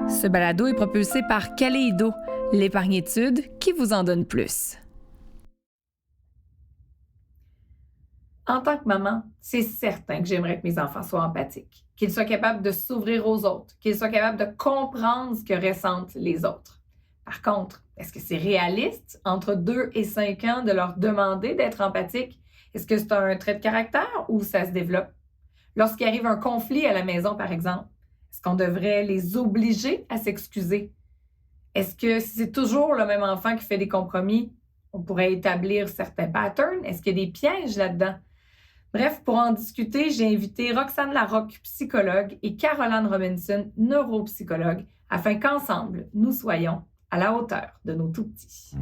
Ce balado est propulsé par Caléido, l'épargne-étude qui vous en donne plus. En tant que maman, c'est certain que j'aimerais que mes enfants soient empathiques, qu'ils soient capables de s'ouvrir aux autres, qu'ils soient capables de comprendre ce que ressentent les autres. Par contre, est-ce que c'est réaliste, entre 2 et 5 ans, de leur demander d'être empathiques? Est-ce que c'est un trait de caractère ou ça se développe? Lorsqu'il arrive un conflit à la maison, par exemple, est-ce qu'on devrait les obliger à s'excuser? Est-ce que si c'est toujours le même enfant qui fait des compromis, on pourrait établir certains patterns? Est-ce qu'il y a des pièges là-dedans? Bref, pour en discuter, j'ai invité Roxane Larocque, psychologue, et Caroline Robinson, neuropsychologue, afin qu'ensemble, nous soyons à la hauteur de nos tout-petits.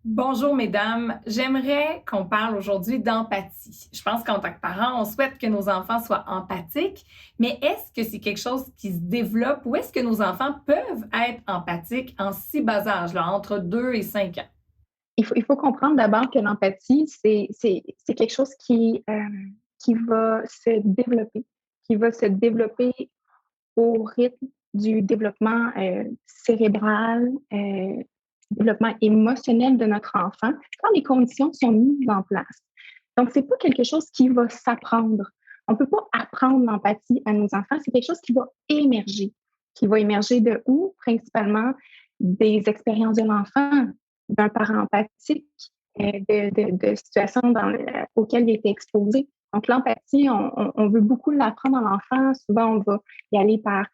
Bonjour mesdames, j'aimerais qu'on parle aujourd'hui d'empathie. Je pense qu'en tant que parents, on souhaite que nos enfants soient empathiques, mais est-ce que c'est quelque chose qui se développe ou est-ce que nos enfants peuvent être empathiques en si bas âge, là, entre 2 et 5 ans? Il faut comprendre d'abord que l'empathie, c'est quelque chose qui va se développer au rythme du développement cérébral, développement émotionnel de notre enfant, quand les conditions sont mises en place. Donc, c'est pas quelque chose qui va s'apprendre. On peut pas apprendre l'empathie à nos enfants. C'est quelque chose qui va émerger. Qui va émerger de où? Principalement des expériences de l'enfant, d'un parent empathique, de situations auxquelles il a été exposé. Donc, l'empathie, on veut beaucoup l'apprendre à l'enfant. Souvent, on va y aller par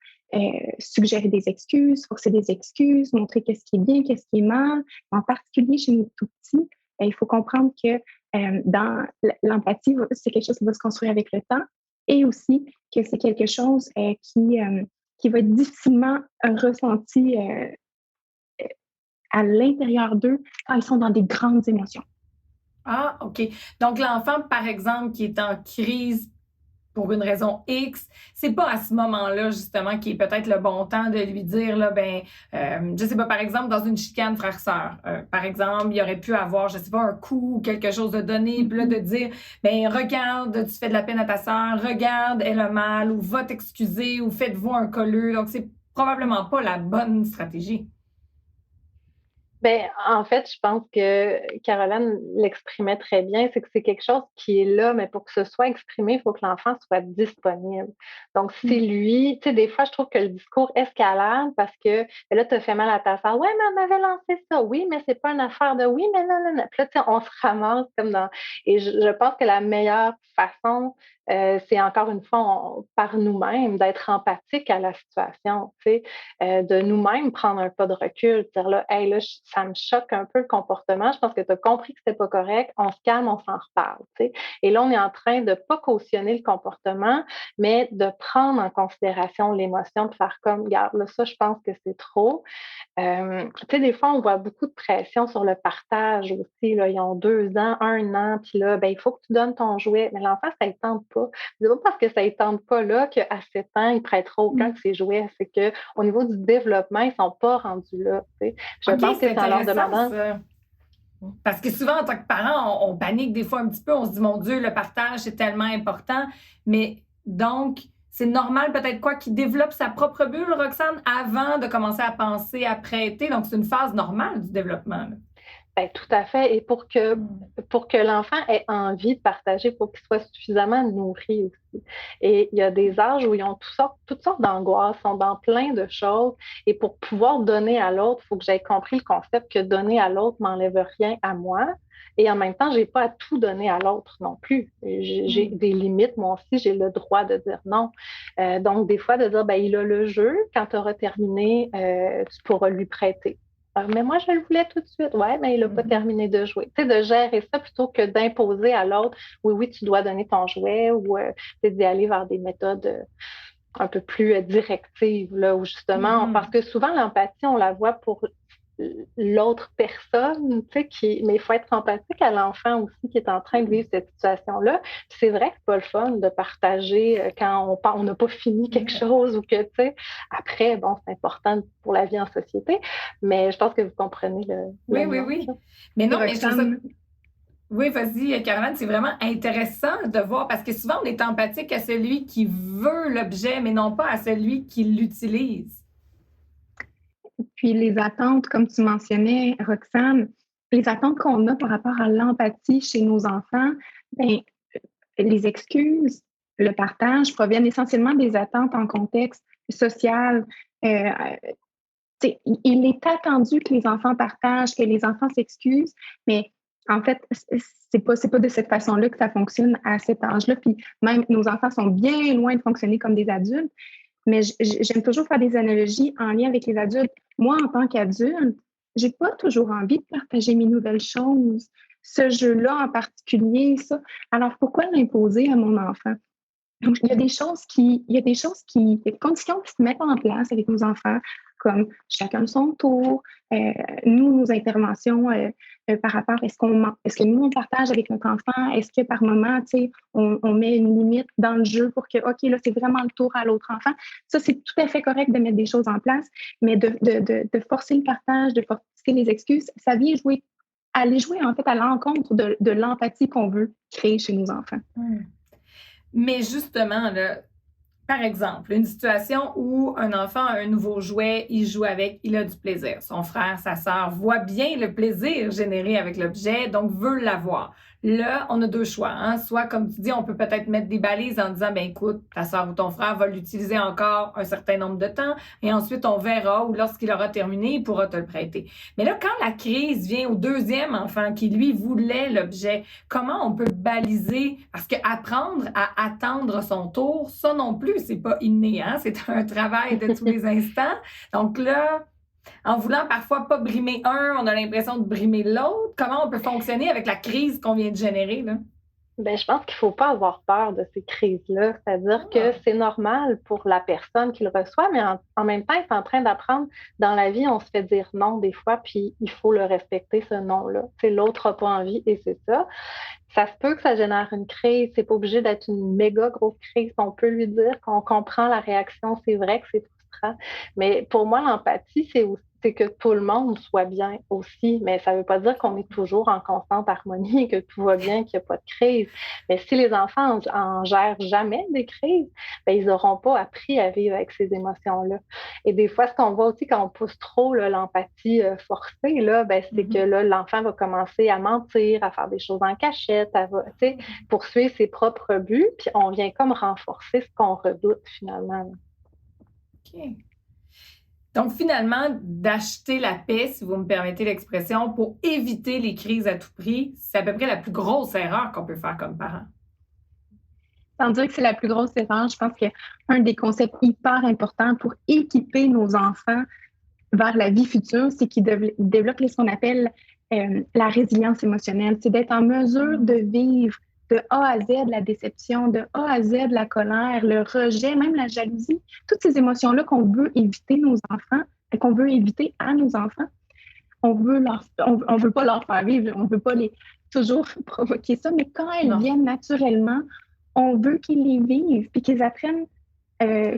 suggérer des excuses, forcer des excuses, montrer qu'est-ce qui est bien, qu'est-ce qui est mal. En particulier chez nos tout-petits, il faut comprendre que dans l'empathie, c'est quelque chose qui va se construire avec le temps et aussi que c'est quelque chose qui va être difficilement ressenti à l'intérieur d'eux quand ils sont dans des grandes émotions. Ah, OK. Donc, l'enfant, par exemple, qui est en crise pour une raison X, c'est pas à ce moment-là, justement, qui est peut-être le bon temps de lui dire, là, je sais pas, par exemple, dans une chicane frère-sœur, par exemple, il aurait pu avoir, je sais pas, un coup ou quelque chose de donné, puis là, de dire, regarde, tu fais de la peine à ta sœur, regarde, elle a mal, ou va t'excuser, ou faites-vous un colleux. Donc, c'est probablement pas la bonne stratégie. En fait, je pense que Caroline l'exprimait très bien, c'est que c'est quelque chose qui est là, mais pour que ce soit exprimé, il faut que l'enfant soit disponible. Donc, si lui, tu sais, des fois, je trouve que le discours escalade parce que là, tu as fait mal à ta sœur. Ouais, mais elle m'avait lancé ça. Oui, mais c'est pas une affaire de oui, mais non, non, non. Puis là, tu sais, on se ramasse comme dans. Et je pense que la meilleure façon, c'est encore une fois par nous-mêmes d'être empathique à la situation, tu sais, de nous-mêmes prendre un pas de recul, dire là, hey, là, ça me choque un peu le comportement, je pense que tu as compris que c'était pas correct, on se calme, on s'en reparle, tu sais. Et là, on est en train de pas cautionner le comportement, mais de prendre en considération l'émotion, de faire comme, regarde, là, ça, je pense que c'est trop. Tu sais, des fois, on voit beaucoup de pression sur le partage aussi. Là, ils ont 2 ans, 1 an, puis là, il faut que tu donnes ton jouet. Mais l'enfant, ça ne tente pas. C'est pas parce que ça ne tente pas là qu'à 7 ans, il ne prêtera aucun de ses jouets. C'est qu'au niveau du développement, ils ne sont pas rendus là. Tu sais. Je OK, pense que c'est en leur demandant. ça. Parce que souvent, en tant que parent, on panique des fois un petit peu. On se dit, mon Dieu, le partage, c'est tellement important. Mais donc, c'est normal peut-être quoi qu'il développe sa propre bulle, Roxane, avant de commencer à penser à prêter. Donc, c'est une phase normale du développement, là. Tout à fait. Et pour que l'enfant ait envie de partager, pour qu'il soit suffisamment nourri aussi. Et il y a des âges où ils ont toutes sortes d'angoisses, sont dans plein de choses. Et pour pouvoir donner à l'autre, il faut que j'aie compris le concept que donner à l'autre m'enlève rien à moi. Et en même temps, j'ai pas à tout donner à l'autre non plus. J'ai des limites. Moi aussi, j'ai le droit de dire non. Donc, des fois, de dire, il a le jeu. Quand tu auras terminé, tu pourras lui prêter. Mais moi, je le voulais tout de suite. Ouais, mais il n'a pas terminé de jouer. Tu sais, de gérer ça plutôt que d'imposer à l'autre, oui, oui, tu dois donner ton jouet ou d'y aller vers des méthodes un peu plus directives, là, où justement, parce que souvent, l'empathie, on la voit pour l'autre personne, mais il faut être empathique à l'enfant aussi qui est en train de vivre cette situation-là. Puis c'est vrai que c'est pas le fun de partager quand on n'a pas fini quelque chose ou que, après, bon, c'est important pour la vie en société, mais je pense que vous comprenez Oui. Mais non, mais je trouve ça... Oui, vas-y, Caroline, c'est vraiment intéressant de voir parce que souvent, on est empathique à celui qui veut l'objet, mais non pas à celui qui l'utilise. Puis les attentes, comme tu mentionnais, Roxane, les attentes qu'on a par rapport à l'empathie chez nos enfants, bien, les excuses, le partage proviennent essentiellement des attentes en contexte social. Il est attendu que les enfants partagent, que les enfants s'excusent, mais en fait, c'est pas de cette façon-là que ça fonctionne à cet âge-là. Puis même nos enfants sont bien loin de fonctionner comme des adultes. Mais j'aime toujours faire des analogies en lien avec les adultes. Moi, en tant qu'adulte, j'ai pas toujours envie de partager mes nouvelles choses. Ce jeu-là en particulier, ça. Alors, pourquoi l'imposer à mon enfant? Donc, il y a des conditions qui se mettent en place avec nos enfants, comme chacun son tour, nos interventions par rapport, est-ce que nous, on partage avec notre enfant? Est-ce que par moment, on met une limite dans le jeu pour que, OK, là, c'est vraiment le tour à l'autre enfant? Ça, c'est tout à fait correct de mettre des choses en place, mais de forcer le partage, de forcer les excuses, ça vient aller jouer, en fait, à l'encontre de l'empathie qu'on veut créer chez nos enfants. Mais justement, là, par exemple, une situation où un enfant a un nouveau jouet, il joue avec, il a du plaisir. Son frère, sa sœur voit bien le plaisir généré avec l'objet, donc veut l'avoir. Là, on a deux choix. Hein? Soit, comme tu dis, on peut peut-être mettre des balises en disant, ben écoute, ta sœur ou ton frère va l'utiliser encore un certain nombre de temps et ensuite on verra ou lorsqu'il aura terminé, il pourra te le prêter. Mais là, quand la crise vient au deuxième enfant qui, lui, voulait l'objet, comment on peut baliser? Parce qu'apprendre à attendre son tour, ça non plus, c'est pas inné, hein? C'est un travail de tous les instants. Donc là, en voulant parfois pas brimer un, on a l'impression de brimer l'autre. Comment on peut fonctionner avec la crise qu'on vient de générer, là? Ben, je pense qu'il ne faut pas avoir peur de ces crises-là. C'est-à-dire que c'est normal pour la personne qui le reçoit, mais en même temps, il est en train d'apprendre. Dans la vie, on se fait dire non des fois, puis il faut le respecter, ce non-là. L'autre n'a pas envie et c'est ça. Ça se peut que ça génère une crise. C'est pas obligé d'être une méga grosse crise. On peut lui dire qu'on comprend la réaction. C'est vrai que c'est frustrant. Mais pour moi, l'empathie, c'est que tout le monde soit bien aussi. Mais ça veut pas dire qu'on est toujours en constante harmonie, que tout va bien, qu'il n'y a pas de crise. Mais si les enfants en gèrent jamais des crises, ben, ils n'auront pas appris à vivre avec ces émotions-là. Et des fois, ce qu'on voit aussi quand on pousse trop l'empathie forcée, là, ben, c'est que là, l'enfant va commencer à mentir, à faire des choses en cachette, poursuivre ses propres buts, puis on vient comme renforcer ce qu'on redoute finalement. OK. Donc, finalement, d'acheter la paix, si vous me permettez l'expression, pour éviter les crises à tout prix, c'est à peu près la plus grosse erreur qu'on peut faire comme parent. Sans dire que c'est la plus grosse erreur, je pense qu'un des concepts hyper importants pour équiper nos enfants vers la vie future, c'est qu'ils développent ce qu'on appelle la résilience émotionnelle. C'est d'être en mesure de vivre de A à Z la déception, de A à Z la colère, le rejet, même la jalousie. Toutes ces émotions-là qu'on veut éviter qu'on veut éviter à nos enfants, on veut pas leur faire vivre, on veut pas toujours provoquer ça, mais quand elles viennent naturellement, on veut qu'ils les vivent puis qu'ils apprennent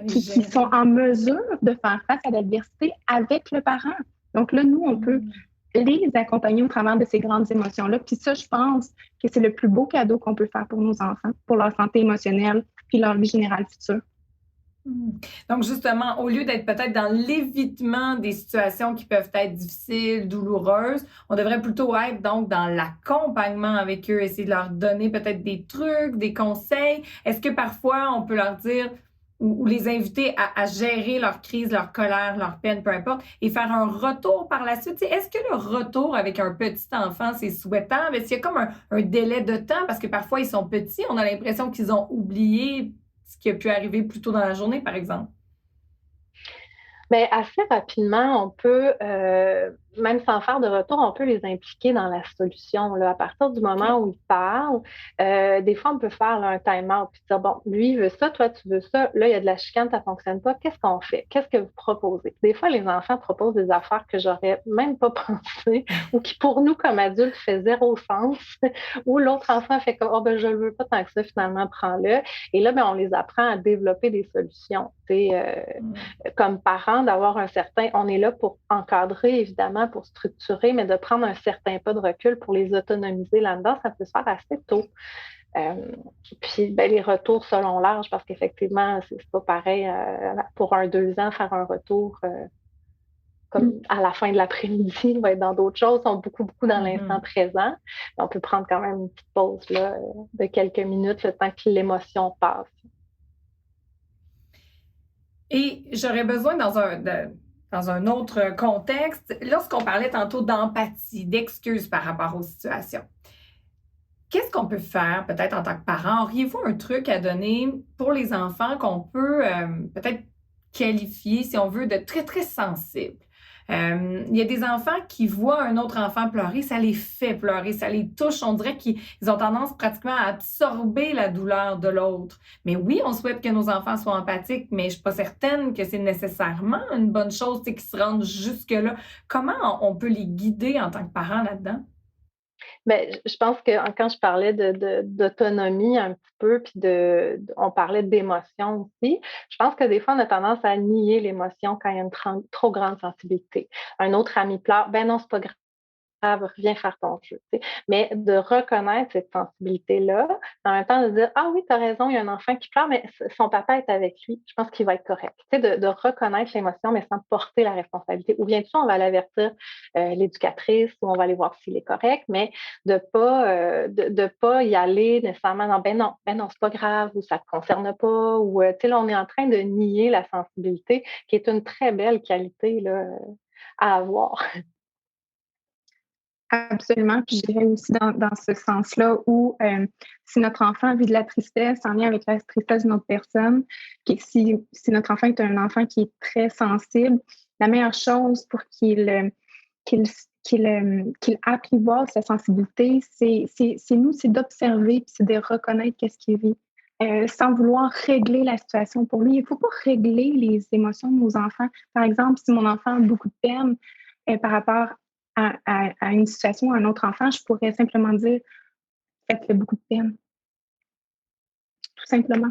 qu'ils sont en mesure de faire face à l'adversité avec le parent. Donc là, nous, on peut les accompagner au travers de ces grandes émotions-là. Puis ça, je pense que c'est le plus beau cadeau qu'on peut faire pour nos enfants, pour leur santé émotionnelle puis leur vie générale future. Donc, justement, au lieu d'être peut-être dans l'évitement des situations qui peuvent être difficiles, douloureuses, on devrait plutôt être donc dans l'accompagnement avec eux, essayer de leur donner peut-être des trucs, des conseils. Est-ce que parfois, on peut leur dire ou les inviter à gérer leur crise, leur colère, leur peine, peu importe, et faire un retour par la suite? Est-ce que le retour avec un petit enfant, c'est souhaitable? Est-ce qu'il y a comme un délai de temps? Parce que parfois, ils sont petits, on a l'impression qu'ils ont oublié ce qui a pu arriver plus tôt dans la journée, par exemple. Bien, assez rapidement, on peut même sans faire de retour, on peut les impliquer dans la solution. Là. À partir du moment OK. où ils parlent, des fois, on peut faire là, un time-out puis dire, bon, lui, il veut ça, toi, tu veux ça. Là, il y a de la chicane, ça ne fonctionne pas. Qu'est-ce qu'on fait? Qu'est-ce que vous proposez? Des fois, les enfants proposent des affaires que j'aurais même pas pensé ou qui, pour nous, comme adultes, fait zéro sens. Ou l'autre enfant fait comme, oh, ben, je ne le veux pas tant que ça, finalement, prends-le. Et là, ben, on les apprend à développer des solutions. Mmh. Comme parents, d'avoir un certain, on est là pour encadrer, évidemment, pour structurer, mais de prendre un certain pas de recul pour les autonomiser là-dedans, ça peut se faire assez tôt. Euh, Puis ben, les retours selon l'âge, parce qu'effectivement, c'est pas pareil pour un 2 ans, faire un retour comme Mm. à la fin de l'après-midi, il va être dans d'autres choses, sont beaucoup, beaucoup dans l'instant Mhm. présent. On peut prendre quand même une petite pause là, de quelques minutes, le temps que l'émotion passe. Et j'aurais besoin dans un autre contexte, lorsqu'on parlait tantôt d'empathie, d'excuses par rapport aux situations. Qu'est-ce qu'on peut faire peut-être en tant que parent? Auriez-vous un truc à donner pour les enfants qu'on peut peut-être qualifier, si on veut, de très, très sensibles? Il y a des enfants qui voient un autre enfant pleurer, ça les fait pleurer, ça les touche. On dirait qu'ils ont tendance pratiquement à absorber la douleur de l'autre. Mais oui, on souhaite que nos enfants soient empathiques, mais je ne suis pas certaine que c'est nécessairement une bonne chose qu'ils se rendent jusque-là. Comment on peut les guider en tant que parents là-dedans? Ben, je pense que quand je parlais d'autonomie un petit peu, puis on parlait d'émotion aussi, je pense que des fois, on a tendance à nier l'émotion quand il y a une trop grande sensibilité. Un autre ami pleure, ben non, c'est pas grave, reviens faire ton jeu. Tu sais. Mais de reconnaître cette sensibilité-là, en même temps de dire, ah oui, tu as raison, il y a un enfant qui pleure, mais son papa est avec lui, je pense qu'il va être correct. Tu sais, de reconnaître l'émotion, mais sans porter la responsabilité. Ou bien sûr, on va aller avertir l'éducatrice ou on va aller voir s'il est correct, mais de pas y aller nécessairement dans, ben non, c'est pas grave, ou ça te concerne pas, ou tu sais, là, on est en train de nier la sensibilité, qui est une très belle qualité là, à avoir. Absolument. Puis je dirais aussi dans ce sens-là où si notre enfant vit de la tristesse en lien avec la tristesse d'une autre personne, si notre enfant est un enfant qui est très sensible, la meilleure chose pour qu'il qu'il apprivoise sa sensibilité, c'est d'observer puis c'est de reconnaître qu'est-ce qu'il vit. Sans vouloir régler la situation pour lui. Il ne faut pas régler les émotions de nos enfants. Par exemple, si mon enfant a beaucoup de peine par rapport à une situation, à un autre enfant, je pourrais simplement dire ça te fait beaucoup de peine, tout simplement.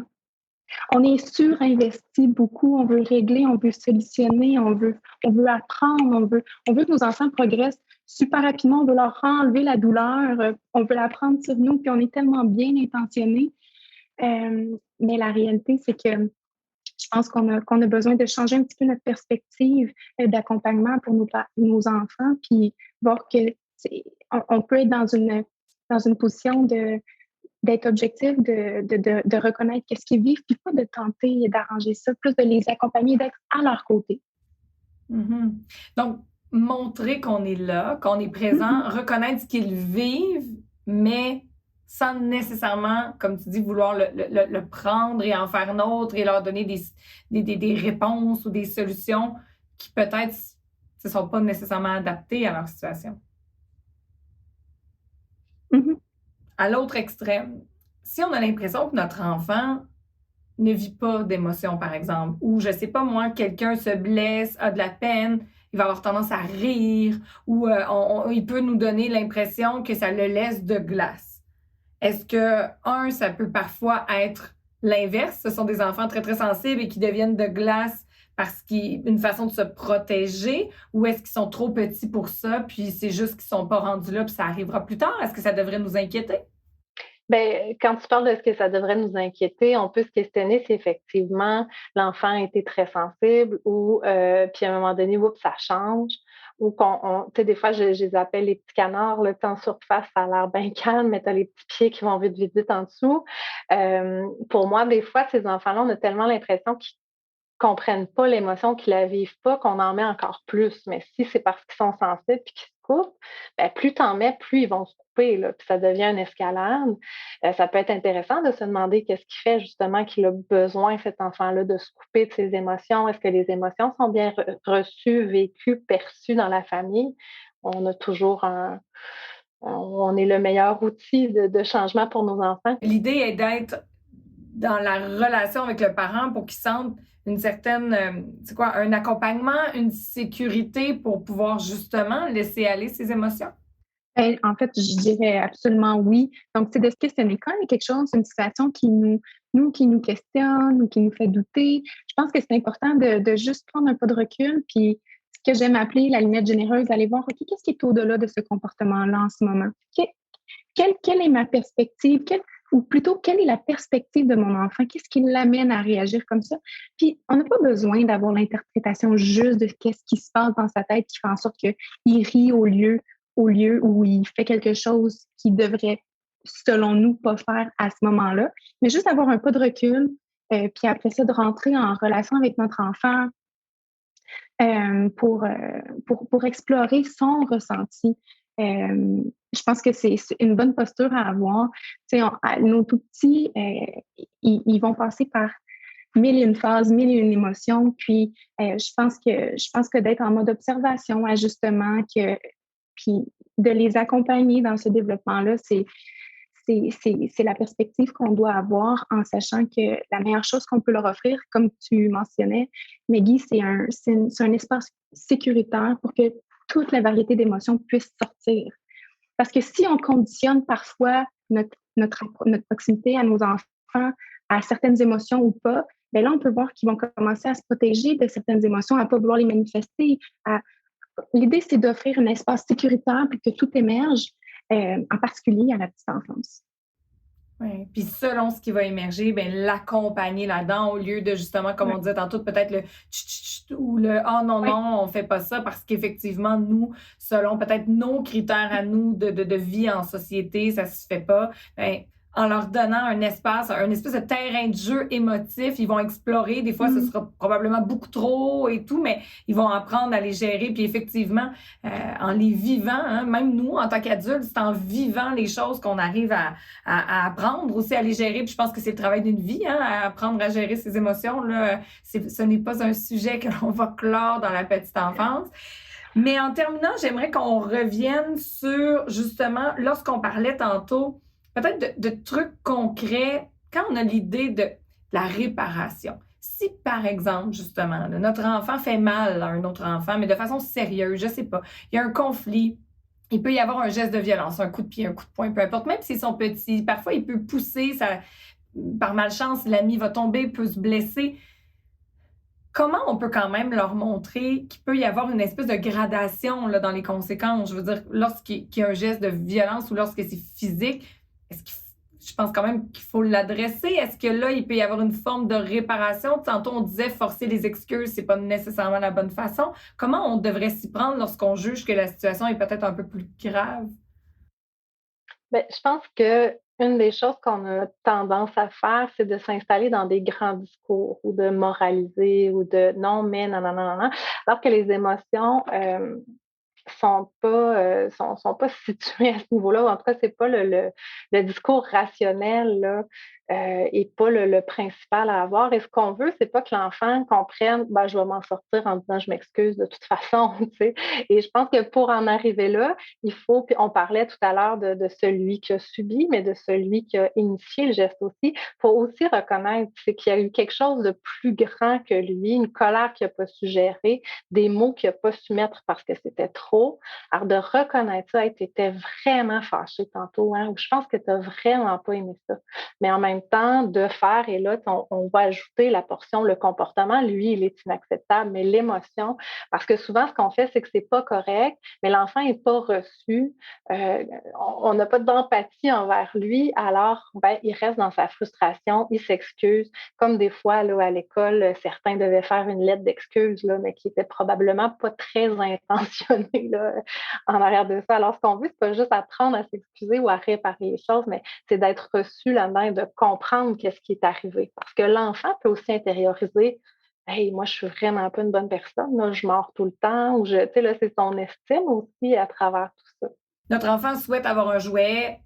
On est surinvesti beaucoup, on veut régler, on veut solutionner, on veut apprendre, on veut que nos enfants progressent super rapidement, on veut leur enlever la douleur, on veut la prendre sur nous, puis on est tellement bien intentionnés. Mais la réalité, c'est que je pense qu'on a besoin de changer un petit peu notre perspective d'accompagnement pour nos enfants, puis voir que on peut être dans une position d'être objectif, de reconnaître qu'est-ce qu'ils vivent, puis pas de tenter d'arranger ça, plus de les accompagner, d'être à leur côté. Mhm. Donc, montrer qu'on est là, qu'on est présent, Mhm. reconnaître ce qu'ils vivent, mais sans nécessairement, comme tu dis, vouloir le prendre et en faire nôtre et leur donner des réponses ou des solutions qui peut-être ne sont pas nécessairement adaptées à leur situation. Mhm. À l'autre extrême, si on a l'impression que notre enfant ne vit pas d'émotion, par exemple, ou je sais pas moi, quelqu'un se blesse, a de la peine, il va avoir tendance à rire, ou il peut nous donner l'impression que ça le laisse de glace. Est-ce que, ça peut parfois être l'inverse? Ce sont des enfants très, très sensibles et qui deviennent de glace parce qu'une façon de se protéger, ou est-ce qu'ils sont trop petits pour ça, puis c'est juste qu'ils sont pas rendus là, puis ça arrivera plus tard? Est-ce que ça devrait nous inquiéter? Ben, quand tu parles de ce que ça devrait nous inquiéter, on peut se questionner si effectivement l'enfant a été très sensible ou puis à un moment donné, oups, ça change. Ou tu sais, des fois, je les appelle les petits canards, le temps en surface, ça a l'air bien calme, mais tu as les petits pieds qui vont vite, vite, vite en dessous. Pour moi, des fois, ces enfants-là, on a tellement l'impression qu'ils comprennent pas l'émotion, qu'ils la vivent pas, qu'on en met encore plus. Mais si c'est parce qu'ils sont sensibles puis qu'ils se coupent, ben, plus tu en mets, plus ils vont se couper, là, puis ça devient une escalade. Ça peut être intéressant de se demander qu'est-ce qui fait justement qu'il a besoin, cet enfant-là, de se couper de ses émotions. Est-ce que les émotions sont bien reçues, vécues, perçues dans la famille? On a toujours on est le meilleur outil de changement pour nos enfants. L'idée est d'être dans la relation avec le parent pour qu'il sente une certaine, c'est quoi, un accompagnement, une sécurité pour pouvoir justement laisser aller ses émotions? En fait, je dirais absolument oui. Donc, c'est de se questionner quand il y a quelque chose, une situation qui nous questionne ou qui nous fait douter. Je pense que c'est important de juste prendre un pas de recul, puis ce que j'aime appeler la lunette généreuse, aller voir, OK, qu'est-ce qui est au-delà de ce comportement-là en ce moment? Quelle est ma perspective? Ou plutôt, quelle est la perspective de mon enfant? Qu'est-ce qui l'amène à réagir comme ça? Puis, on n'a pas besoin d'avoir l'interprétation juste de qu'est-ce qui se passe dans sa tête qui fait en sorte qu'il rit au lieu où il fait quelque chose qu'il devrait, selon nous, pas faire à ce moment-là. Mais juste avoir un pas de recul, puis après ça, de rentrer en relation avec notre enfant pour explorer son ressenti. Je pense que c'est une bonne posture à avoir. Nos tout petits, ils vont passer par mille et une phases, mille et une émotions. Puis, je pense que d'être en mode observation, ajustement, puis de les accompagner dans ce développement-là, c'est la perspective qu'on doit avoir en sachant que la meilleure chose qu'on peut leur offrir, comme tu mentionnais, Maggie, c'est un espace sécuritaire pour que toute la variété d'émotions puisse sortir. Parce que si on conditionne parfois notre proximité à nos enfants à certaines émotions ou pas, bien là, on peut voir qu'ils vont commencer à se protéger de certaines émotions, à ne pas vouloir les manifester. L'idée, c'est d'offrir un espace sécuritaire pour que tout émerge, en particulier à la petite enfance. Oui, puis selon ce qui va émerger, ben l'accompagner là-dedans au lieu de justement, comme on Ouais. disait tantôt, peut-être le tch, tch, tch ou le ah non, Oui. non, on fait pas ça parce qu'effectivement, nous, selon peut-être nos critères à nous de vie en société, ça se fait pas. Ben, en leur donnant un espace, un espèce de terrain de jeu émotif, ils vont explorer. Des fois, ce sera probablement beaucoup trop et tout, mais ils vont apprendre à les gérer. Puis effectivement, en les vivant, hein, même nous, en tant qu'adultes, c'est en vivant les choses qu'on arrive à apprendre aussi à les gérer. Puis je pense que c'est le travail d'une vie, hein, à apprendre à gérer ses émotions. Là. Ce n'est pas un sujet que l'on va clore dans la petite enfance. Mais en terminant, j'aimerais qu'on revienne sur, justement, lorsqu'on parlait tantôt, peut-être de trucs concrets, quand on a l'idée de la réparation. Si, par exemple, justement, là, notre enfant fait mal à un autre enfant, mais de façon sérieuse, je sais pas, il y a un conflit, il peut y avoir un geste de violence, un coup de pied, un coup de poing, peu importe, même s'ils sont petits, parfois il peut pousser, ça, par malchance, l'ami va tomber, peut se blesser. Comment on peut quand même leur montrer qu'il peut y avoir une espèce de gradation là, dans les conséquences? Je veux dire, lorsqu'il y a un geste de violence ou lorsque c'est physique, est-ce qu'il je pense quand même qu'il faut l'adresser. Est-ce que là, il peut y avoir une forme de réparation? Tantôt, on disait forcer les excuses, c'est pas nécessairement la bonne façon. Comment on devrait s'y prendre lorsqu'on juge que la situation est peut-être un peu plus grave? Ben, je pense que une des choses qu'on a tendance à faire, c'est de s'installer dans des grands discours ou de moraliser ou de non, mais non, non, non, non, non. Alors que les émotions, sont pas situés à ce niveau-là, ou en tout cas, c'est pas le discours rationnel là, et pas le principal à avoir. Et ce qu'on veut, c'est pas que l'enfant comprenne, ben, je vais m'en sortir en disant je m'excuse de toute façon, tu sais. Et je pense que pour en arriver là, il faut, puis on parlait tout à l'heure de celui qui a subi, mais de celui qui a initié le geste aussi. Il faut aussi reconnaître c'est qu'il y a eu quelque chose de plus grand que lui, une colère qu'il n'a pas su gérer, des mots qu'il n'a pas su mettre parce que c'était trop. Alors, de reconnaître ça, tu étais vraiment fâché tantôt, hein, ou je pense que tu n'as vraiment pas aimé ça. Mais en même temps, de faire, et là, on va ajouter la portion, le comportement, lui, il est inacceptable, mais l'émotion, parce que souvent, ce qu'on fait, c'est que c'est pas correct, mais l'enfant n'est pas reçu, euh, on n'a pas d'empathie envers lui, alors ben, il reste dans sa frustration, il s'excuse, comme des fois là, à l'école, certains devaient faire une lettre d'excuse, là, mais qui était probablement pas très intentionnée là, en arrière de ça. Alors, ce qu'on veut, c'est pas juste apprendre à s'excuser ou à réparer les choses, mais c'est d'être reçu là-dedans et de comprendre qu'est-ce qui est arrivé. Parce que l'enfant peut aussi intérioriser Hey, moi, je suis vraiment pas une bonne personne, là, je mords tout le temps, ou tu sais, là, c'est son estime aussi à travers tout ça. Notre enfant souhaite avoir un jouet,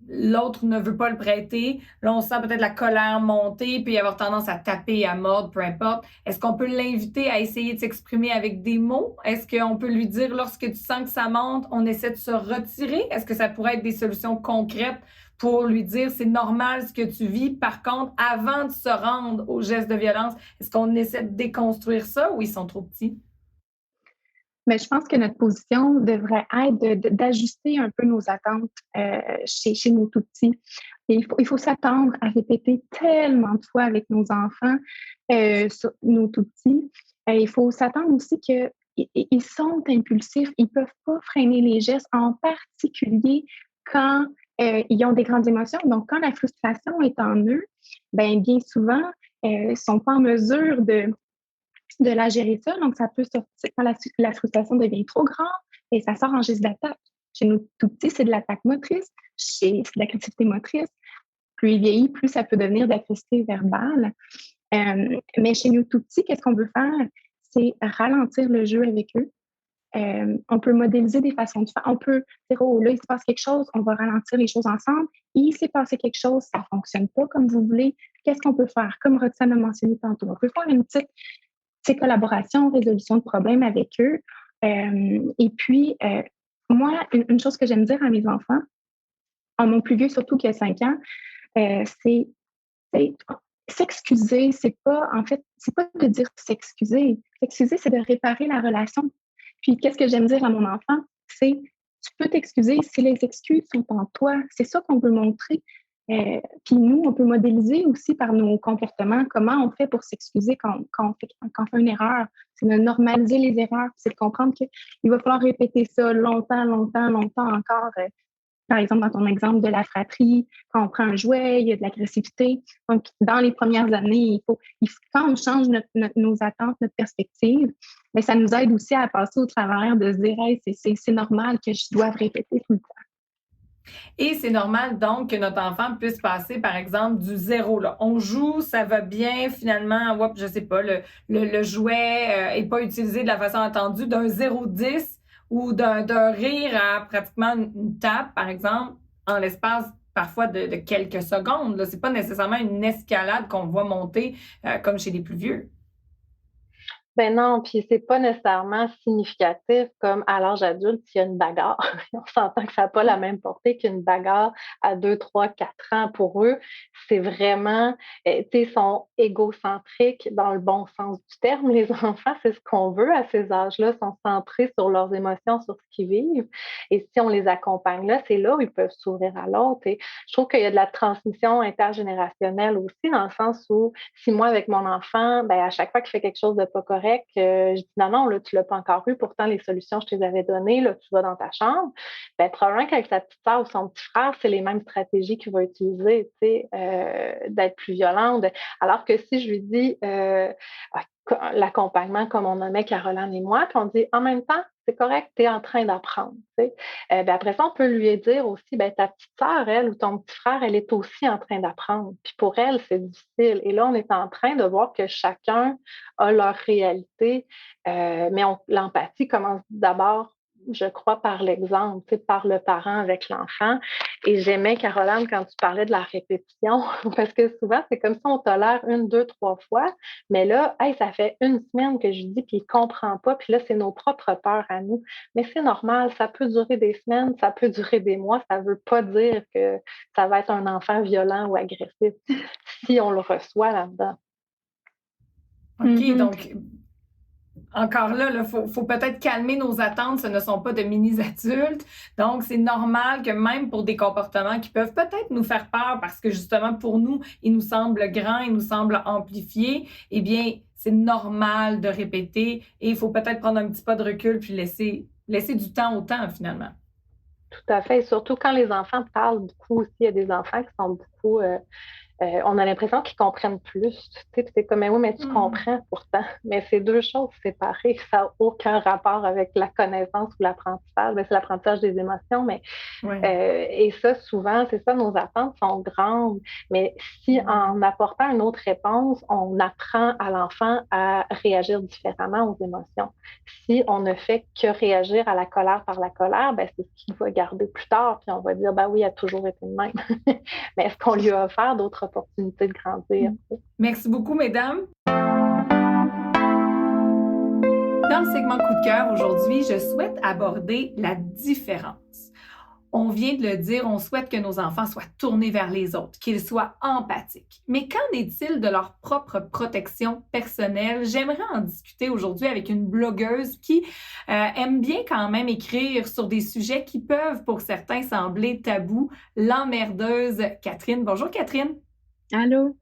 l'autre ne veut pas le prêter. Là, on sent peut-être la colère monter, puis avoir tendance à taper, à mordre, peu importe. Est-ce qu'on peut l'inviter à essayer de s'exprimer avec des mots? Est-ce qu'on peut lui dire, lorsque tu sens que ça monte, on essaie de se retirer? Est-ce que ça pourrait être des solutions concrètes pour lui dire, c'est normal ce que tu vis? Par contre, avant de se rendre au geste de violence, est-ce qu'on essaie de déconstruire ça ou ils sont trop petits? Mais je pense que notre position devrait être d'ajuster un peu nos attentes chez nos tout petits. Et il faut s'attendre à répéter tellement de fois avec nos enfants, nos tout petits. Il faut s'attendre aussi qu'ils sont impulsifs, ils ne peuvent pas freiner les gestes, en particulier quand ils ont des grandes émotions. Donc, quand la frustration est en eux, bien souvent, ils ne sont pas en mesure de la gérer ça. Donc, ça peut sortir quand la frustration devient trop grande et ça sort en geste d'attaque. Chez nous tout petits, c'est de l'attaque motrice. C'est de l'agressivité motrice. Plus il vieillit, plus ça peut devenir de l'agressivité verbale. Mais chez nous tout petits, qu'est-ce qu'on veut faire? C'est ralentir le jeu avec eux. On peut modéliser des façons de faire. On peut dire, oh, là, il se passe quelque chose, on va ralentir les choses ensemble. Il s'est passé quelque chose, ça ne fonctionne pas comme vous voulez. Qu'est-ce qu'on peut faire? Comme Roxane a mentionné tantôt, on peut faire une petite collaboration, résolution de problèmes avec eux. Et puis, moi, une chose que j'aime dire à mes enfants, à mon plus vieux surtout qui a 5 ans, c'est s'excuser, en fait, c'est pas de dire s'excuser. S'excuser, c'est de réparer la relation. Puis, qu'est-ce que j'aime dire à mon enfant? C'est, tu peux t'excuser si les excuses sont en toi. C'est ça qu'on veut montrer. Puis nous, on peut modéliser aussi par nos comportements comment on fait pour s'excuser quand on fait une erreur. C'est de normaliser les erreurs, c'est de comprendre qu'il va falloir répéter ça longtemps, longtemps, longtemps encore. Par exemple, dans ton exemple de la fratrie, quand on prend un jouet, il y a de l'agressivité. Donc, dans les premières années, quand on change nos attentes, notre perspective, mais ça nous aide aussi à passer au travers de se dire, hey, c'est normal que je doive répéter tout le temps. Et c'est normal donc que notre enfant puisse passer, par exemple, du zéro. Là. On joue, ça va bien, finalement, hop, je sais pas, le jouet est pas utilisé de la façon attendue, d'un 0-10 ou d'un rire à pratiquement une tape, par exemple, en l'espace parfois de quelques secondes. Là. C'est pas nécessairement une escalade qu'on voit monter comme chez les plus vieux. Ben non, puis c'est pas nécessairement significatif comme à l'âge adulte, s'il y a une bagarre. On s'entend que ça n'a pas la même portée qu'une bagarre à 2, 3, 4 ans pour eux. C'est vraiment, tu sais, ils sont égocentriques dans le bon sens du terme. Les enfants, c'est ce qu'on veut à ces âges-là, sont centrés sur leurs émotions, sur ce qu'ils vivent. Et si on les accompagne là, c'est là où ils peuvent s'ouvrir à l'autre. Et je trouve qu'il y a de la transmission intergénérationnelle aussi, dans le sens où si moi, avec mon enfant, ben, à chaque fois qu'il fait quelque chose de pas correct, je dis non, non, là, tu l'as pas encore eu, pourtant les solutions, je te les avais données, là, tu vas dans ta chambre. Ben, probablement qu'avec sa petite sœur ou son petit frère, c'est les mêmes stratégies qu'il va utiliser, tu sais, d'être plus violente. Alors que si je lui dis l'accompagnement comme on nommait Caroline et moi, puis on dit en même temps, c'est correct, tu es en train d'apprendre. Tu sais. Ben après ça, on peut lui dire aussi, ben, ta petite sœur, elle, ou ton petit frère, elle est aussi en train d'apprendre. Puis pour elle, c'est difficile. Et là, on est en train de voir que chacun a leur réalité, mais l'empathie commence d'abord, je crois, par l'exemple, tu sais, par le parent avec l'enfant. Et j'aimais, Caroline, quand tu parlais de la répétition, parce que souvent, c'est comme ça, on tolère 1, 2, 3 fois, mais là, hey, ça fait 1 semaine que je dis, puis il ne comprend pas, puis là, c'est nos propres peurs à nous. Mais c'est normal, ça peut durer des semaines, ça peut durer des mois, ça ne veut pas dire que ça va être un enfant violent ou agressif si on le reçoit là-dedans. OK, donc encore là, il faut peut-être calmer nos attentes. Ce ne sont pas de mini-adultes. Donc, c'est normal que même pour des comportements qui peuvent peut-être nous faire peur parce que justement, pour nous, ils nous semblent grands, ils nous semblent amplifiés, eh bien, c'est normal de répéter et il faut peut-être prendre un petit pas de recul puis laisser du temps au temps, finalement. Tout à fait. Et surtout quand les enfants parlent beaucoup aussi, il y a des enfants qui sont beaucoup on a l'impression qu'ils comprennent plus. Tu sais, c'est comme, mais oui, mais tu comprends pourtant. Mais c'est deux choses séparées. Ça n'a aucun rapport avec la connaissance ou l'apprentissage. Ben, c'est l'apprentissage des émotions, mais et ça, souvent, c'est ça, nos attentes sont grandes. Mais si en apportant une autre réponse, on apprend à l'enfant à réagir différemment aux émotions. Si on ne fait que réagir à la colère par la colère, ben, c'est ce qu'il va garder plus tard. Puis on va dire, ben oui, il a toujours été le même. Mais est-ce qu'on lui a offert d'autres opportunités de grandir? Merci beaucoup, mesdames. Dans le segment coup de cœur aujourd'hui, je souhaite aborder la différence. On vient de le dire, on souhaite que nos enfants soient tournés vers les autres, qu'ils soient empathiques. Mais qu'en est-il de leur propre protection personnelle? J'aimerais en discuter aujourd'hui avec une blogueuse qui aime bien quand même écrire sur des sujets qui peuvent pour certains sembler tabous, l'emmerdeuse Catherine. Bonjour Catherine. Allô?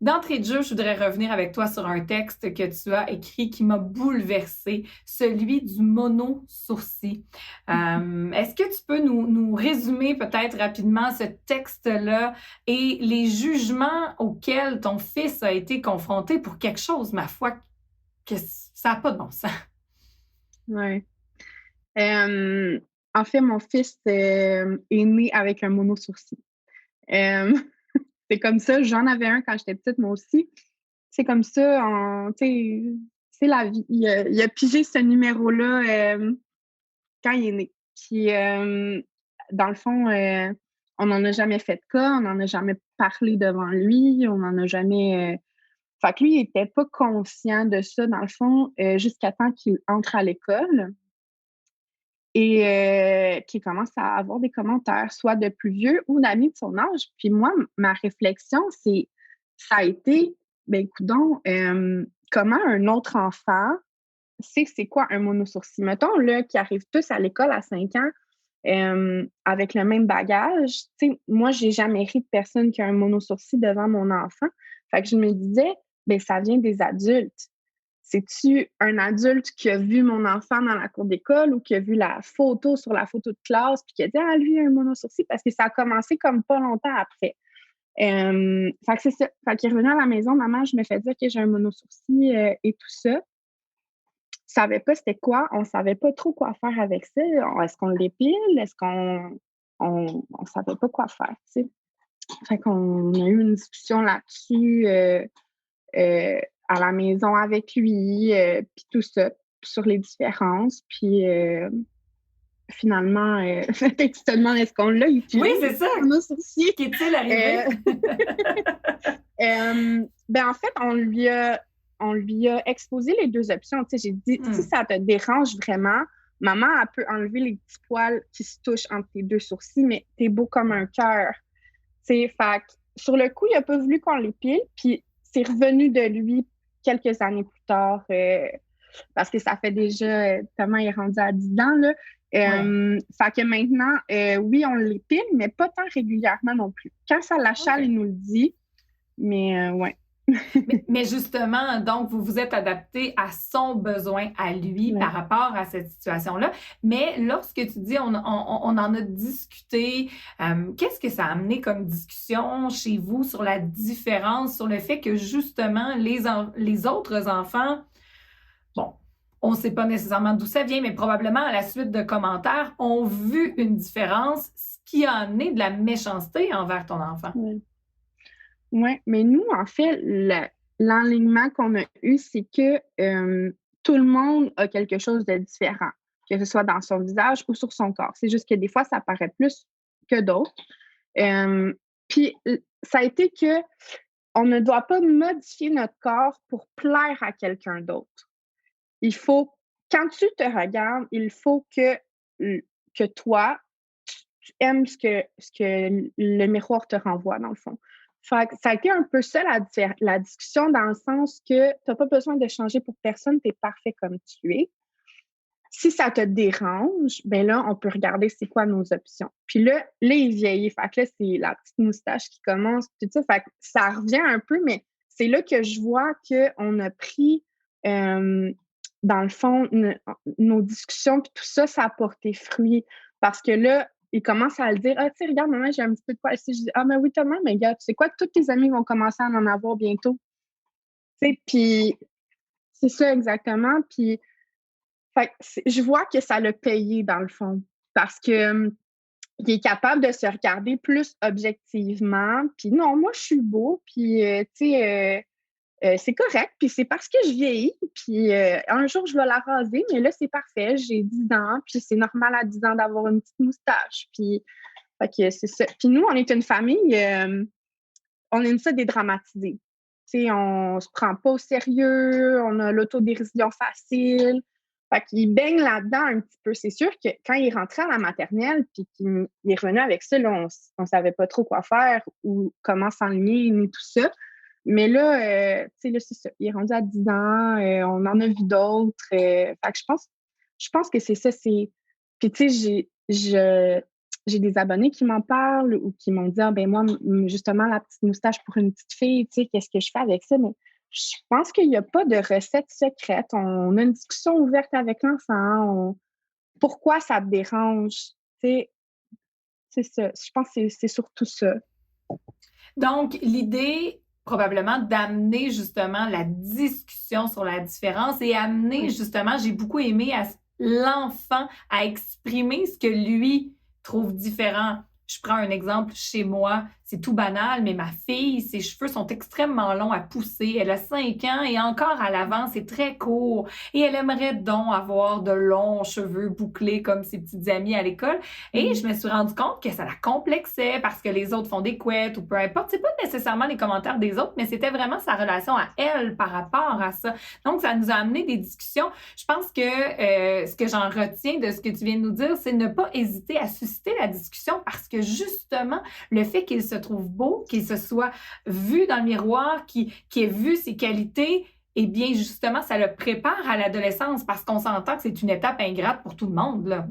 D'entrée de jeu, je voudrais revenir avec toi sur un texte que tu as écrit qui m'a bouleversée, celui du mono-sourcil. Est-ce que tu peux nous résumer peut-être rapidement ce texte-là et les jugements auxquels ton fils a été confronté pour quelque chose, ma foi, que ça n'a pas de bon sens? Oui. En fait, mon fils est né avec un mono-sourcil. C'est comme ça, j'en avais un quand j'étais petite, moi aussi. C'est comme ça, c'est la vie. Il a pigé ce numéro-là quand il est né. Puis, dans le fond, on n'en a jamais fait de cas, on n'en a jamais parlé devant lui, on n'en a jamais... Fait que lui, il n'était pas conscient de ça, dans le fond, jusqu'à temps qu'il entre à l'école et qu'il commence à avoir des commentaires, soit de plus vieux ou d'amis de son âge. Puis moi, ma réflexion, ça a été, ben coudonc, comment un autre enfant sait c'est quoi un mono-sourcil? Mettons, là, qui arrivent tous à l'école à 5 ans avec le même bagage. Tu sais, moi, j'ai jamais ri de personne qui a un mono-sourcil devant mon enfant. Fait que je me disais, ben ça vient des adultes. C'est-tu un adulte qui a vu mon enfant dans la cour d'école ou qui a vu la photo sur la photo de classe puis qui a dit « Ah, lui, il a un mono-sourcil » parce que ça a commencé comme pas longtemps après. Fait que c'est ça. Fait qu'il est revenu à la maison, maman, je me fais dire que j'ai un mono-sourcil et tout ça. On savait pas c'était quoi, on savait pas trop quoi faire avec ça. Est-ce qu'on l'épile? Est-ce qu'on on savait pas quoi faire, tu sais. Fait qu'on a eu une discussion là-dessus à la maison avec lui, puis tout ça, sur les différences. Puis finalement, tu te demandes est-ce qu'on l'a utilisé? Oui, c'est ça. Qu'est-il arrivé? Ben en fait, on lui a exposé les deux options. Tu sais, j'ai dit, si ça te dérange vraiment, maman, elle peut enlever les petits poils qui se touchent entre tes deux sourcils, mais t'es beau comme un cœur. Tu sais, fait que sur le coup, il n'a pas voulu qu'on l'épile, puis c'est revenu de lui quelques années plus tard, parce que ça fait déjà, tellement il est rendu à 10 ans, là. Fait que maintenant, oui, on l'épile, mais pas tant régulièrement non plus. Quand ça l'achale, il nous le dit, mais ouais. mais justement, donc, vous vous êtes adapté à son besoin à lui par rapport à cette situation-là. Mais lorsque tu dis on en a discuté, qu'est-ce que ça a amené comme discussion chez vous sur la différence, sur le fait que justement, les autres enfants, bon, on ne sait pas nécessairement d'où ça vient, mais probablement à la suite de commentaires, ont vu une différence, ce qui a amené de la méchanceté envers ton enfant. Oui, mais nous, en fait, l'enlignement qu'on a eu, c'est que tout le monde a quelque chose de différent, que ce soit dans son visage ou sur son corps. C'est juste que des fois, ça paraît plus que d'autres. Puis, ça a été que on ne doit pas modifier notre corps pour plaire à quelqu'un d'autre. Il faut, quand tu te regardes, il faut que toi, tu aimes ce que le miroir te renvoie, dans le fond. Fait que ça a été un peu ça la discussion, dans le sens que tu n'as pas besoin de changer pour personne, tu es parfait comme tu es. Si ça te dérange, ben là, on peut regarder c'est quoi nos options. Puis là, il vieillit. Fait que là, c'est la petite moustache qui commence, tout ça. Fait que ça revient un peu, mais c'est là que je vois qu'on a pris, dans le fond, nos discussions, puis tout ça, ça a porté fruit. Parce que là, il commence à le dire. Ah, tu sais, regarde, maman, j'ai un petit peu de poils ici. Je dis, ah, mais oui, tellement, mais regarde, tu sais quoi, tous tes amis vont commencer à en avoir bientôt. Tu sais, puis c'est ça exactement. Puis, fait que je vois que ça l'a payé dans le fond. Parce que il est capable de se regarder plus objectivement. Puis non, moi, je suis beau. Puis, tu sais, c'est correct. Puis c'est parce que je vieillis. Puis un jour, je vais la raser. Mais là, c'est parfait. J'ai 10 ans. Puis c'est normal à 10 ans d'avoir une petite moustache. Puis, fait que c'est ça. Puis nous, on est une famille, on aime ça dédramatiser. Tu sais, on se prend pas au sérieux. On a l'autodérision facile. Fait qu'il baigne là-dedans un petit peu. C'est sûr que quand il est rentré à la maternelle puis qu'il est revenu avec ça, là, on savait pas trop quoi faire ou comment s'enligner ni tout ça. Mais là, tu sais, là, c'est ça. Il est rendu à 10 ans. On en a vu d'autres. Fait que je pense que c'est ça. Puis, tu sais, j'ai des abonnés qui m'en parlent ou qui m'ont dit, ah, ben moi, justement, la petite moustache pour une petite fille, tu sais, qu'est-ce que je fais avec ça? Mais je pense qu'il n'y a pas de recette secrète. On a une discussion ouverte avec l'enfant. Pourquoi ça te dérange? Tu sais, c'est ça. Je pense que c'est surtout ça. Donc, l'idée, probablement, d'amener justement la discussion sur la différence et amener justement, j'ai beaucoup aimé l'enfant à exprimer ce que lui trouve différent. Je prends un exemple chez moi, c'est tout banal, mais ma fille, ses cheveux sont extrêmement longs à pousser. Elle a 5 ans et encore à l'avant, c'est très court. Et elle aimerait donc avoir de longs cheveux bouclés comme ses petites amies à l'école. Et je me suis rendu compte que ça la complexait parce que les autres font des couettes ou peu importe. C'est pas nécessairement les commentaires des autres, mais c'était vraiment sa relation à elle par rapport à ça. Donc, ça nous a amené des discussions. Je pense que ce que j'en retiens de ce que tu viens de nous dire, c'est ne pas hésiter à susciter la discussion parce que justement, le fait qu'il se trouve beau, qu'il se soit vu dans le miroir, qu'il ait vu ses qualités, eh bien, justement, ça le prépare à l'adolescence parce qu'on s'entend que c'est une étape ingrate pour tout le monde, là.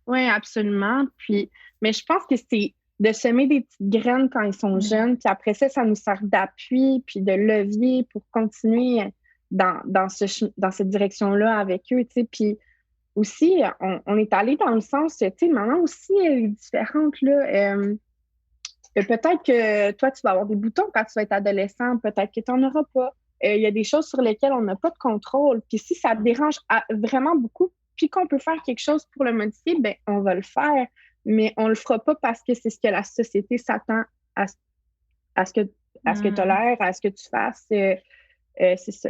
Oui, absolument. Puis, mais je pense que c'est de semer des petites graines quand ils sont jeunes, puis après ça, ça nous sert d'appui, puis de levier pour continuer dans cette direction-là avec eux, tu sais. Puis aussi, on est allé dans le sens, tu sais, maman aussi, elle est différente, là. Peut-être que toi, tu vas avoir des boutons quand tu vas être adolescent, peut-être que tu n'en auras pas. Il y a des choses sur lesquelles on n'a pas de contrôle. Puis si ça te dérange vraiment beaucoup, puis qu'on peut faire quelque chose pour le modifier, ben on va le faire. Mais on ne le fera pas parce que c'est ce que la société s'attend à ce que tu as l'air, à ce que tu fasses. C'est ça.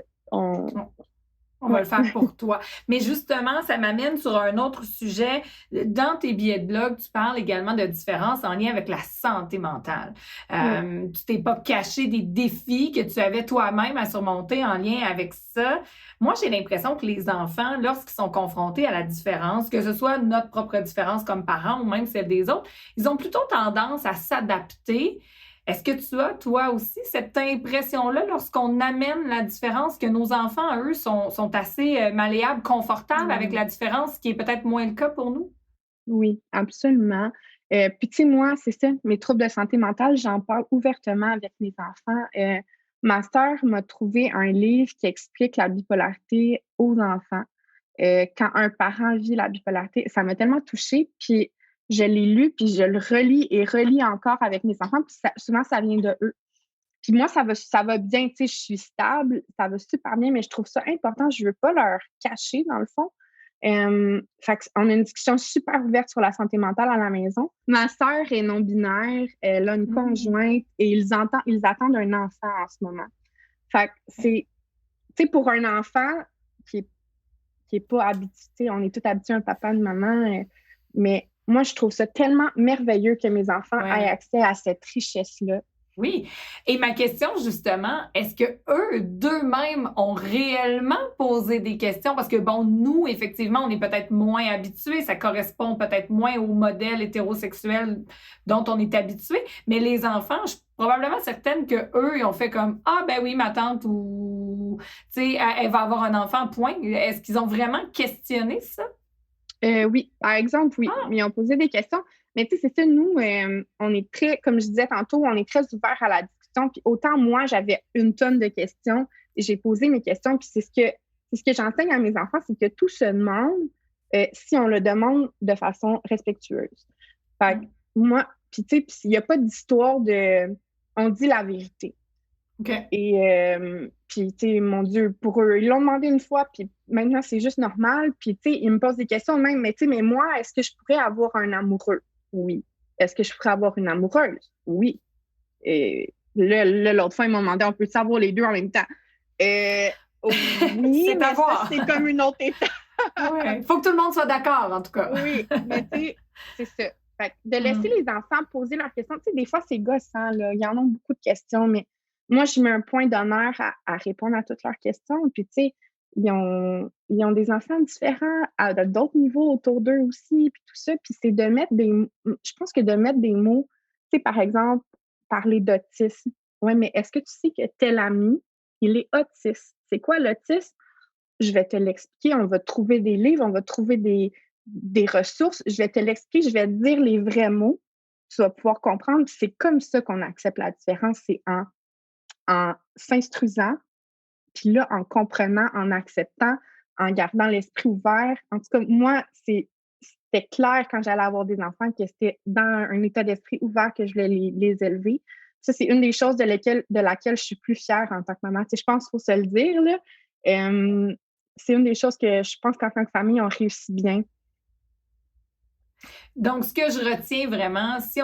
On va le faire pour toi. Mais justement, ça m'amène sur un autre sujet. Dans tes billets de blog, tu parles également de différences en lien avec la santé mentale. Tu t'es pas caché des défis que tu avais toi-même à surmonter en lien avec ça. Moi, j'ai l'impression que les enfants, lorsqu'ils sont confrontés à la différence, que ce soit notre propre différence comme parents ou même celle des autres, ils ont plutôt tendance à s'adapter. Est-ce que tu as, toi aussi, cette impression-là lorsqu'on amène la différence, que nos enfants, eux, sont assez malléables, confortables avec la différence, ce qui est peut-être moins le cas pour nous? Oui, absolument. Puis, tu sais, moi, c'est ça, mes troubles de santé mentale, j'en parle ouvertement avec mes enfants. Ma sœur m'a trouvé un livre qui explique la bipolarité aux enfants. Quand un parent vit la bipolarité, ça m'a tellement touchée. Puis, je l'ai lu, puis je le relis et relis encore avec mes enfants. Puis souvent, ça vient de eux. Puis moi, ça va bien, tu sais, je suis stable, ça va super bien, mais je trouve ça important. Je veux pas leur cacher, dans le fond. Fait qu'on a une discussion super ouverte sur la santé mentale à la maison. Ma sœur est non-binaire, elle a une conjointe et ils attendent un enfant en ce moment. Fait que c'est, tu sais, pour un enfant qui est pas habitué, on est tous habitués à un papa, une maman, mais moi, je trouve ça tellement merveilleux que mes enfants aient accès à cette richesse-là. Oui. Et ma question, justement, est-ce que eux d'eux-mêmes ont réellement posé des questions? Parce que, bon, nous, effectivement, on est peut-être moins habitués, ça correspond peut-être moins au modèle hétérosexuel dont on est habitué, mais les enfants, je suis probablement certaine qu'eux, ils ont fait comme « Ah, ben oui, ma tante, ou, tu sais, elle va avoir un enfant, point. » Est-ce qu'ils ont vraiment questionné ça? Oui, par exemple, oui. Ils ont posé des questions. Mais tu sais, c'est ça, nous, on est très, comme je disais tantôt, on est très ouverts à la discussion. Puis autant moi, j'avais une tonne de questions et j'ai posé mes questions. Puis c'est ce que j'enseigne à mes enfants, c'est que tout se demande. si on le demande de façon respectueuse. Fait que moi, puis tu sais, il n'y a pas d'histoire de... On dit la vérité. OK. Et puis, tu sais, mon Dieu, pour eux, ils l'ont demandé une fois, puis maintenant, c'est juste normal. Puis, tu sais, ils me posent des questions même, mais tu sais, mais moi, est-ce que je pourrais avoir un amoureux? Oui. Est-ce que je pourrais avoir une amoureuse? Oui. Et là, l'autre fois, ils m'ont demandé, on peut savoir les deux en même temps? Oui, c'est mais à voir. ça, c'est comme une autre étape. Il faut que tout le monde soit d'accord, en tout cas. Oui, mais tu sais, c'est ça. Fait que de laisser les enfants poser leurs questions, tu sais, des fois, c'est gossant, là. Ils en ont beaucoup de questions, mais moi, je mets un point d'honneur à répondre à toutes leurs questions. Puis, tu sais, ils ont des enfants différents à d'autres niveaux autour d'eux aussi, puis tout ça. Puis, c'est de mettre je pense que de mettre des mots, tu sais, par exemple, parler d'autisme. Ouais, mais est-ce que tu sais que tel ami, il est autiste? C'est quoi l'autisme? Je vais te l'expliquer. On va trouver des livres, on va trouver des ressources. Je vais te l'expliquer, je vais te dire les vrais mots. Tu vas pouvoir comprendre. C'est comme ça qu'on accepte la différence. C'est en s'instruisant, puis là, en comprenant, en acceptant, en gardant l'esprit ouvert. En tout cas, moi, c'était clair quand j'allais avoir des enfants que c'était dans un état d'esprit ouvert que je voulais les élever. Ça, c'est une des choses de laquelle je suis plus fière en tant que maman. Tu sais, je pense qu'il faut se le dire, là. C'est une des choses que je pense qu'en tant que famille, on réussit bien. Donc, ce que je retiens vraiment, si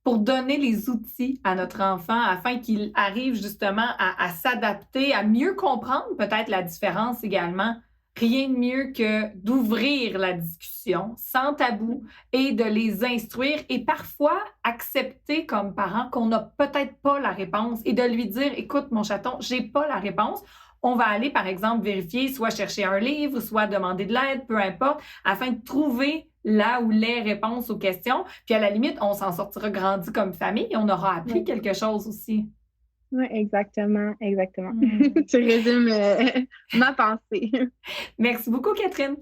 pour donner les outils à notre enfant afin qu'il arrive justement à s'adapter, à mieux comprendre peut-être la différence également, rien de mieux que d'ouvrir la discussion sans tabou et de les instruire et parfois accepter comme parent qu'on n'a peut-être pas la réponse et de lui dire, écoute mon chaton, j'ai pas la réponse. On va aller, par exemple, vérifier, soit chercher un livre, soit demander de l'aide, peu importe, afin de trouver là ou les réponses aux questions. Puis à la limite, on s'en sortira grandi comme famille et on aura appris quelque chose aussi. Oui, exactement. Tu résumes ma pensée. Merci beaucoup, Catherine.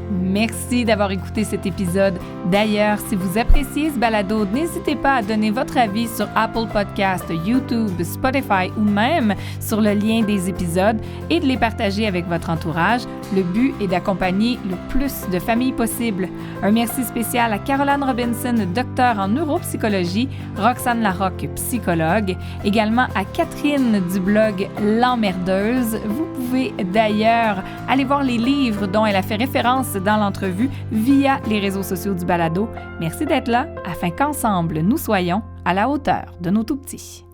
Merci d'avoir écouté cet épisode. D'ailleurs, si vous appréciez ce balado, n'hésitez pas à donner votre avis sur Apple Podcasts, YouTube, Spotify ou même sur le lien des épisodes et de les partager avec votre entourage. Le but est d'accompagner le plus de familles possible. Un merci spécial à Caroline Robinson, docteure en neuropsychologie, Roxane Larocque, psychologue, également à Catherine du blog L'Emmerdeuse. Vous pouvez d'ailleurs aller voir les livres dont elle a fait référence dans l'entrevue via les réseaux sociaux du balado. Merci d'être là afin qu'ensemble, nous soyons à la hauteur de nos tout-petits.